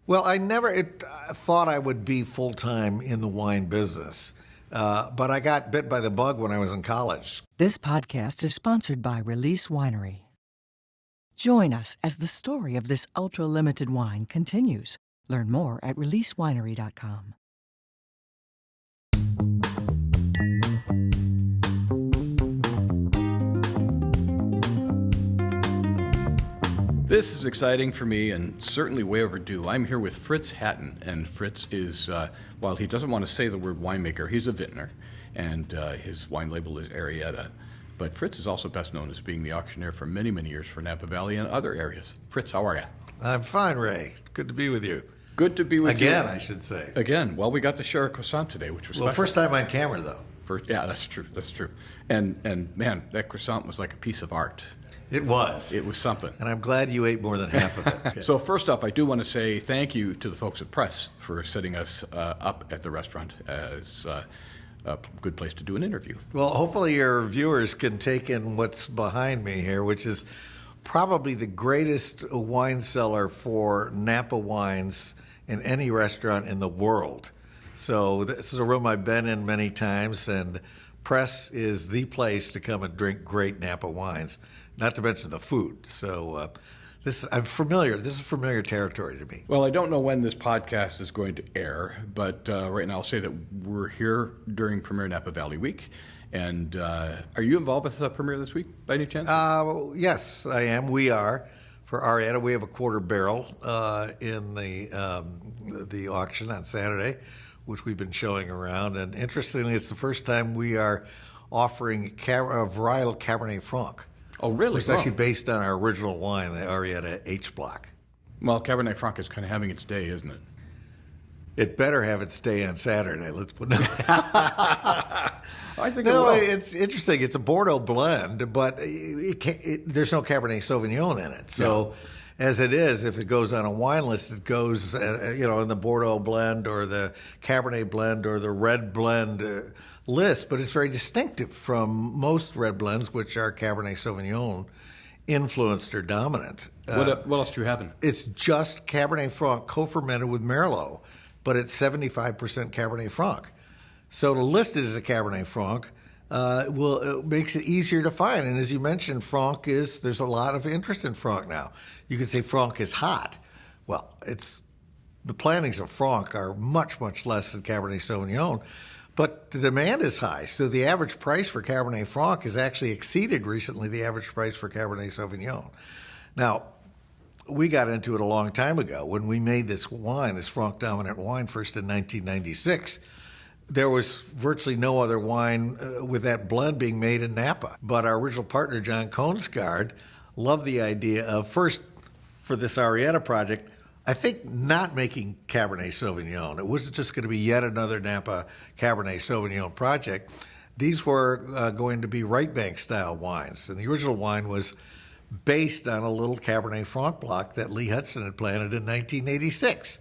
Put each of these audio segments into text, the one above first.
Well, I never thought I would be full-time in the wine business, but I got bit by the bug when I was in college. This podcast is sponsored by Release Winery. Join us as the story of this ultra-limited wine continues. Learn more at releasewinery.com. This is exciting for me and certainly way overdue. I'm here with Fritz Hatton, and Fritz is, while he doesn't want to say the word winemaker, he's a vintner, and his wine label is Arietta. But Fritz is also best known as being the auctioneer for many, many years for Napa Valley and other areas. Fritz, how are you? I'm fine, Ray. Good to be with you. Good to be with you. Again, I should say. Again. Well, we got to share a croissant today, which was special. Well, first time on camera, though. Yeah, that's true. That's true. And man, that croissant was like a piece of art. It was. It was something. And I'm glad you ate more than half of it. Okay. So first off, I do want to say thank you to the folks at Press for setting us up at the restaurant as a good place to do an interview. Well, hopefully your viewers can take in what's behind me here, which is probably the greatest wine cellar for Napa wines in any restaurant in the world. So this is a room I've been in many times, and Press is the place to come and drink great Napa wines, not to mention the food. So I'm familiar. This is familiar territory to me. Well, I don't know when this podcast is going to air, but right now I'll say that we're here during Premiere Napa Valley Week. And are you involved with Premiere this week by any chance? Yes, I am. We are. For Arietta, we have a quarter barrel in the auction on Saturday, which we've been showing around. And interestingly, it's the first time we are offering varietal Cabernet Franc. Oh, really? It's actually based on our original wine, the Arietta H Block. Well, Cabernet Franc is kind of having its day, isn't it? It better have its day on Saturday. Let's put it. I think No, it will. it's interesting. It's a Bordeaux blend, but there's no Cabernet Sauvignon in it. So, as it is, if it goes on a wine list, it goes, in the Bordeaux blend or the Cabernet blend or the red blend list. But it's very distinctive from most red blends, which are Cabernet Sauvignon influenced or dominant. What else do you have in it? It's just Cabernet Franc co-fermented with Merlot, but it's 75% Cabernet Franc. So to list it as a Cabernet Franc makes it easier to find. And as you mentioned, there's a lot of interest in Franc now. You could say Franc is hot. Well, the plantings of Franc are much, much less than Cabernet Sauvignon, but the demand is high. So the average price for Cabernet Franc has actually exceeded recently the average price for Cabernet Sauvignon. Now, we got into it a long time ago when we made this wine, this Franc-dominant wine, first in 1996. There was virtually no other wine with that blend being made in Napa. But our original partner, John Kongsgaard, loved the idea of, first, for this Arietta project, I think not making Cabernet Sauvignon. It wasn't just going to be yet another Napa Cabernet Sauvignon project. These were going to be right bank style wines. And the original wine was based on a little Cabernet Franc block that Lee Hudson had planted in 1986.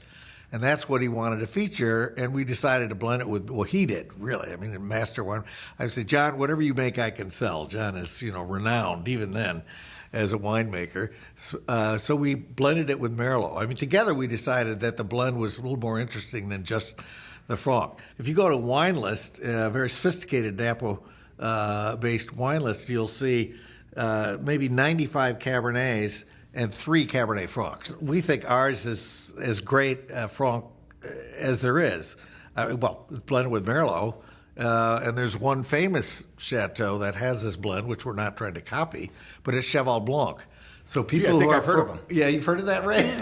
And that's what he wanted to feature, and we decided to blend it with, well, he did, really. I mean, master wine. I would say, John, whatever you make, I can sell. John is, renowned, even then, as a winemaker. So we blended it with Merlot. I mean, together we decided that the blend was a little more interesting than just the Franc. If you go to wine list, a very sophisticated Napa-based wine list, you'll see maybe 95 Cabernets and 3 Cabernet Francs. We think ours is as great Franc as there is. It's blended with Merlot. And there's one famous chateau that has this blend, which we're not trying to copy, but it's Cheval Blanc. So people I think who are I've heard of them. Yeah, you've heard of that, Ray?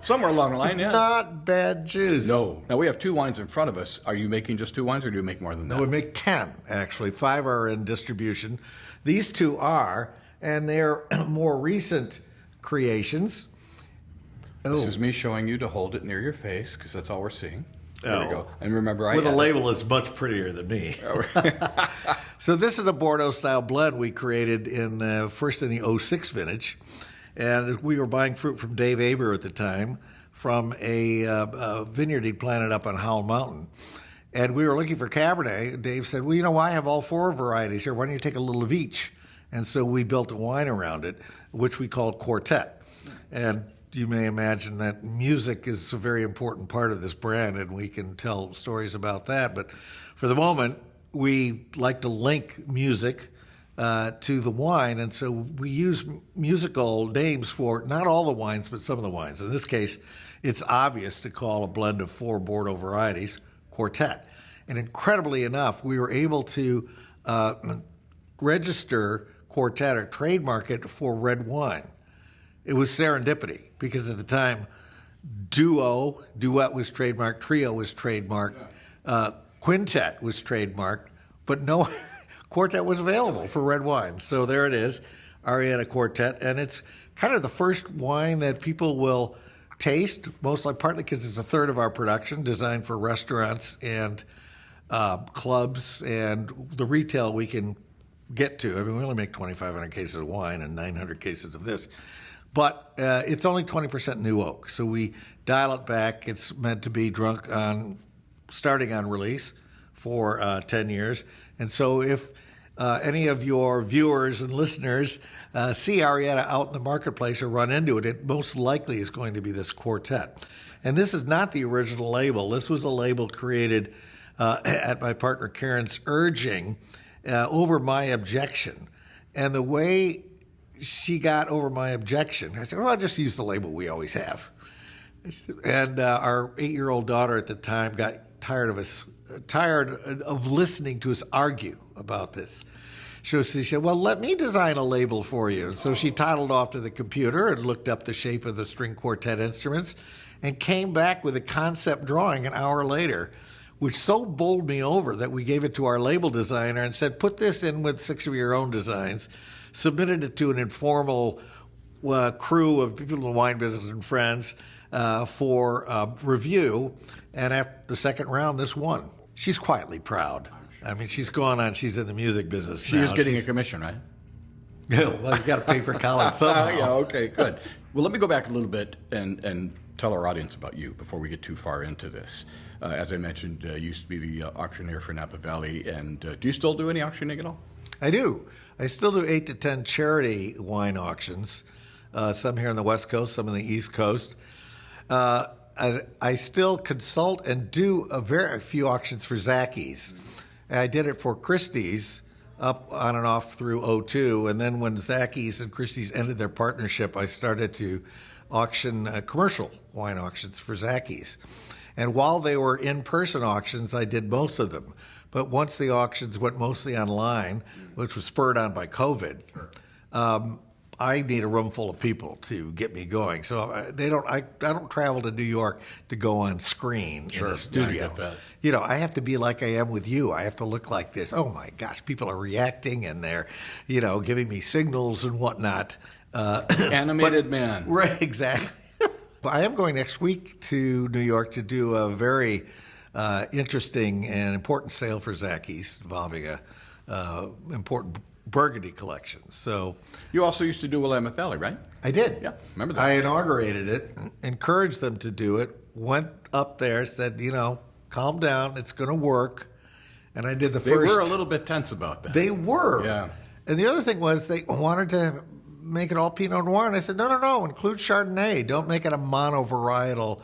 Somewhere along the line, yeah. Not bad juice. No. Now, we have 2 wines in front of us. Are you making just 2 wines, or do you make more than that? No, we make 10, actually. 5 are in distribution. These 2 are, and they're more recent creations. This is me showing you to hold it near your face, because that's all we're seeing. There we go. And remember, the label is much prettier than me. So this is a Bordeaux-style blend we created first in the 06 vintage. And we were buying fruit from Dave Aber at the time from a vineyard he'd planted up on Howell Mountain. And we were looking for Cabernet. Dave said, well, I have all 4 varieties here. Why don't you take a little of each? And so we built a wine around it, which we called Quartet. And you may imagine that music is a very important part of this brand, and we can tell stories about that. But for the moment, we like to link music to the wine, and so we use musical names for not all the wines, but some of the wines. In this case, it's obvious to call a blend of 4 Bordeaux varieties Quartet. And incredibly enough, we were able to register Quartet or trademark it for red wine. It was serendipity because at the time, duet was trademarked, trio was trademarked, quintet was trademarked, but no Quartet was available for red wine. So there it is, Arietta Quartet, and it's kind of the first wine that people will taste, mostly partly because it's a third of our production, designed for restaurants and clubs and the retail we can get to. I mean, we only make 2,500 cases of wine and 900 cases of this. But it's only 20% new oak, so we dial it back. It's meant to be drunk starting on release for 10 years. And so if any of your viewers and listeners see Arietta out in the marketplace or run into it, it most likely is going to be this Quartet. And this is not the original label. This was a label created at my partner Karen's urging over my objection. And the way she got over my objection, I said, well, I'll just use the label we always have. And our 8-year-old daughter at the time got tired of listening to us argue about this. So she said, well, let me design a label for you. And so she toddled off to the computer and looked up the shape of the string quartet instruments and came back with a concept drawing an hour later, which so bowled me over that we gave it to our label designer and said, put this in with 6 of your own designs, submitted it to an informal crew of people in the wine business and friends for review. And after the second round, this won. She's quietly proud. I mean, she's gone on. She's in the music business now. She is getting a commission, right? Yeah, well, you got to pay for college somehow. Yeah, okay, good. Well, let me go back a little bit and tell our audience about you before we get too far into this. As I mentioned, you used to be the auctioneer for Napa Valley, and do you still do any auctioning at all? I do. I still do 8 to 10 charity wine auctions, some here on the West Coast, some on the East Coast. I still consult and do a very few auctions for Zacky's. I did it for Christie's up on and off through 2002, and then when Zacky's and Christie's ended their partnership, I started to auction commercial wine auctions for Zacky's. And while they were in-person auctions, I did most of them. But once the auctions went mostly online, which was spurred on by COVID, I need a room full of people to get me going. So I don't travel to New York to go on screen in a studio. Yeah, I get that. You know, I have to be like I am with you. I have to look like this. Oh my gosh, people are reacting and they're, giving me signals and whatnot. Animated man. Right, exactly. I am going next week to New York to do a very interesting and important sale for Zacky's involving a important Burgundy collection. So You also used to do Willamette Valley, right? I did. Yeah, remember that. I inaugurated it, encouraged them to do it, went up there, said, calm down, it's going to work. And I did the first. They were a little bit tense about that. They were. Yeah. And the other thing was they wanted to make it all Pinot Noir. And I said, no, include Chardonnay. Don't make it a mono-varietal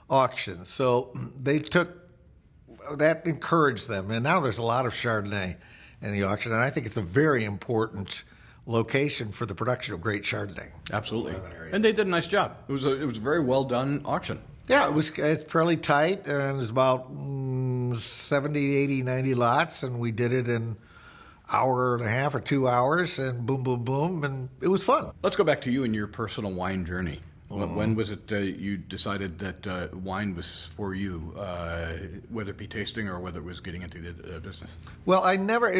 auction. So they that encouraged them. And now there's a lot of Chardonnay in the auction. And I think it's a very important location for the production of great Chardonnay. Absolutely. And they did a nice job. It was a very well done auction. Yeah, it's fairly tight, and it was about 70, 80, 90 lots, and we did it in hour and a half or 2 hours, and boom, boom, boom, and it was fun. Let's go back to you and your personal wine journey. When was it you decided that wine was for you, whether it be tasting or whether it was getting into the business? Well, I never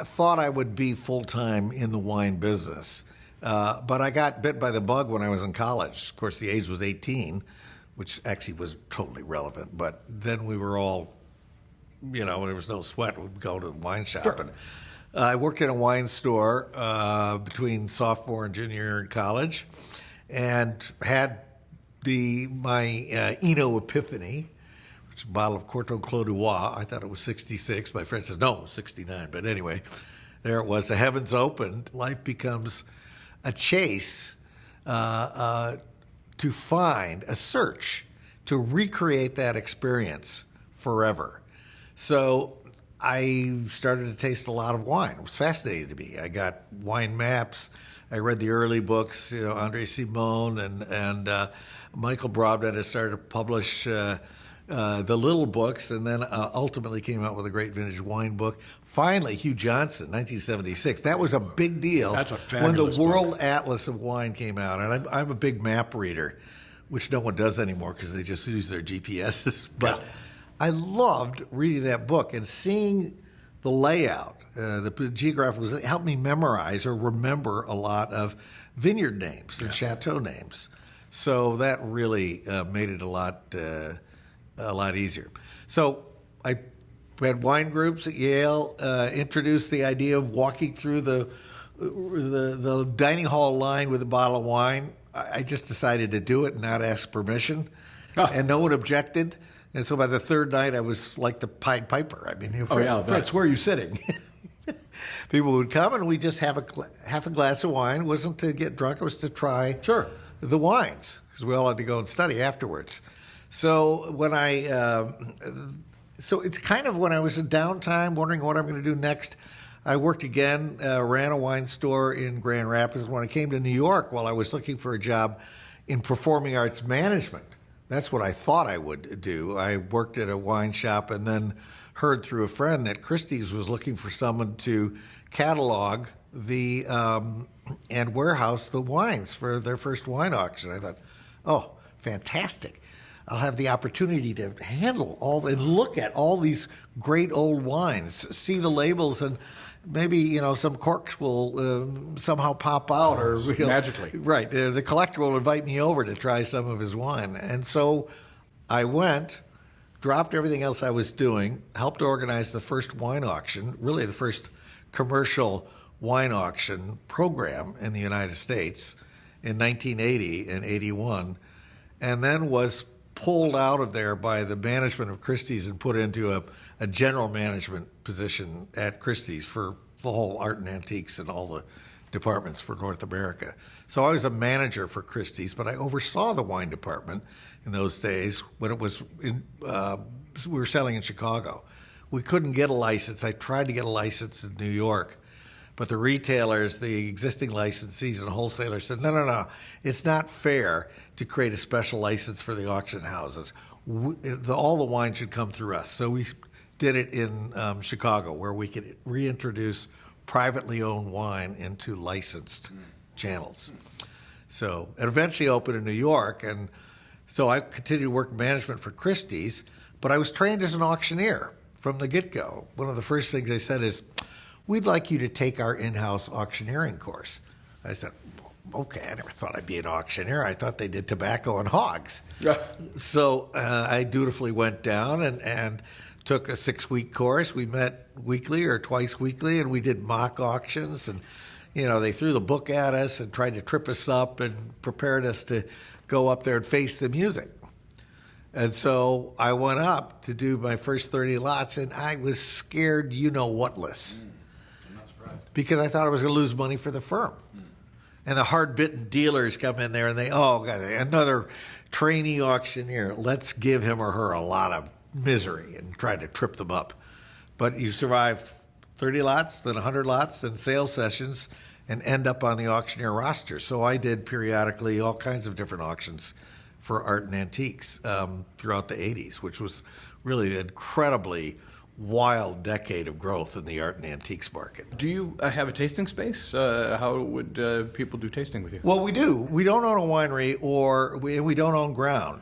thought I would be full-time in the wine business, but I got bit by the bug when I was in college. Of course, the age was 18, which actually was totally relevant, but then we were all, there was no sweat. We'd go to the wine shop. Sure. And I worked in a wine store between sophomore and junior year in college, and had my Eno epiphany, which is a bottle of Courton Clos du Roi. I thought it was 66. My friend says, no, it was 69. But anyway, there it was. The heavens opened. Life becomes a chase to find a search to recreate that experience forever. So I started to taste a lot of wine. It was fascinating to me. I got wine maps. I read the early books, Andre Simon and Michael Brobden had started to publish the little books, and then ultimately came out with a great vintage wine book. Finally, Hugh Johnson, 1976. That was a big deal. That's a when the fabulous World book. Atlas of Wine came out. And I'm a big map reader, which no one does anymore because they just use their GPSs. But I loved reading that book and seeing the layout. The geographic it helped me memorize or remember a lot of vineyard names and chateau names. So that really made it a lot easier. So I had wine groups at Yale, introduced the idea of walking through the dining hall line with a bottle of wine. I just decided to do it and not ask permission, and no one objected. And so by the third night, I was like the Pied Piper. I mean, Fritz, where are you sitting? People would come, and we'd just have half a glass of wine. It wasn't to get drunk. It was to try the wines, because we all had to go and study afterwards. So so it's kind of when I was in downtime, wondering what I'm going to do next. I worked again, ran a wine store in Grand Rapids. When I came to New York, while I was looking for a job in performing arts management, that's what I thought I would do. I worked at a wine shop and then heard through a friend that Christie's was looking for someone to catalog and warehouse the wines for their first wine auction. I thought, oh, fantastic. I'll have the opportunity to handle and look at all these great old wines, see the labels, and maybe some corks will somehow pop out or magically. Right, the collector will invite me over to try some of his wine, and so I went, dropped everything else I was doing, helped organize the first wine auction, really the first commercial wine auction program in the United States in 1980 and 81, and then was pulled out of there by the management of Christie's and put into a general management position at Christie's for the whole art and antiques and all the departments for North America. So I was a manager for Christie's, but I oversaw the wine department in those days when it was we were selling in Chicago. We couldn't get a license. I tried to get a license in New York, but the retailers, the existing licensees and wholesalers said, no, it's not fair to create a special license for the auction houses. All the wine should come through us. So we did it in Chicago, where we could reintroduce privately owned wine into licensed channels. So it eventually opened in New York, and so I continued to work management for Christie's, but I was trained as an auctioneer from the get-go. One of the first things they said is, we'd like you to take our in-house auctioneering course. I said, okay, I never thought I'd be an auctioneer. I thought they did tobacco and hogs. So I dutifully went down and took a 6-week course. We met weekly or twice weekly, and we did mock auctions. And, they threw the book at us and tried to trip us up and prepared us to go up there and face the music. And so I went up to do my first 30 lots, and I was scared you-know-what-less. Because I thought I was going to lose money for the firm. And the hard-bitten dealers come in there and God, another trainee auctioneer. Let's give him or her a lot of misery and try to trip them up. But you survive 30 lots, then 100 lots, then sales sessions, and end up on the auctioneer roster. So I did periodically all kinds of different auctions for art and antiques throughout the 80s, which was really an incredibly wild decade of growth in the art and antiques market. Do you have a tasting space? How would people do tasting with you? Well, we do. We don't own a winery, we don't own ground.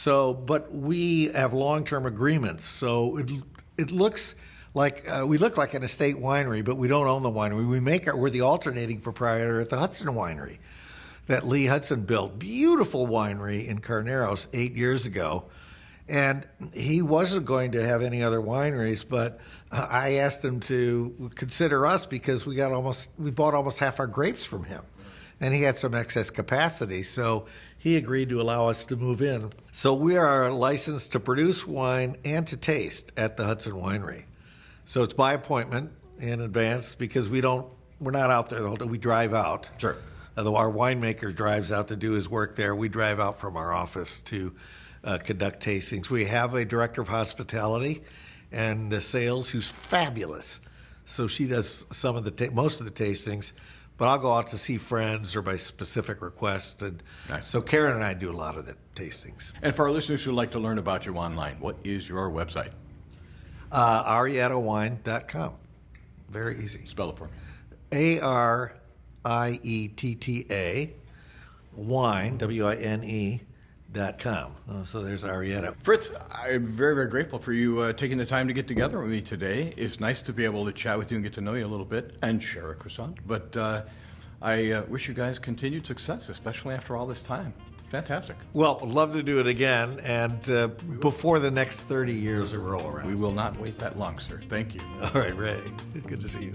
But we have long-term agreements. So it looks like we look like an estate winery, but we don't own the winery. We're the alternating proprietor at the Hudson Winery that Lee Hudson built. Beautiful winery in Carneros 8 years ago. And he wasn't going to have any other wineries, but I asked him to consider us because we bought almost half our grapes from him. And he had some excess capacity, so he agreed to allow us to move in. So we are licensed to produce wine and to taste at the Hudson Winery. So it's by appointment in advance because we're not out there the whole time. We drive out. Sure. Although our winemaker drives out to do his work there, we drive out from our office to conduct tastings. We have a director of hospitality and sales who's fabulous. So she does some of the most of the tastings, but I'll go out to see friends or by specific request. And Nice. So Karen and I do a lot of the tastings. And for our listeners who'd like to learn about you online, what is your website? AriettaWine.com. Very easy. Spell it for me. ARIETTA wine, WINE.com. So there's Arietta. Fritz, I'm very, very grateful for you taking the time to get together with me today. It's nice to be able to chat with you and get to know you a little bit and share a croissant. But I wish you guys continued success, especially after all this time. Fantastic. Well, I'd love to do it again, and before the next 30 years roll around. We will not wait that long, sir. Thank you. All right, Ray. Good to see you.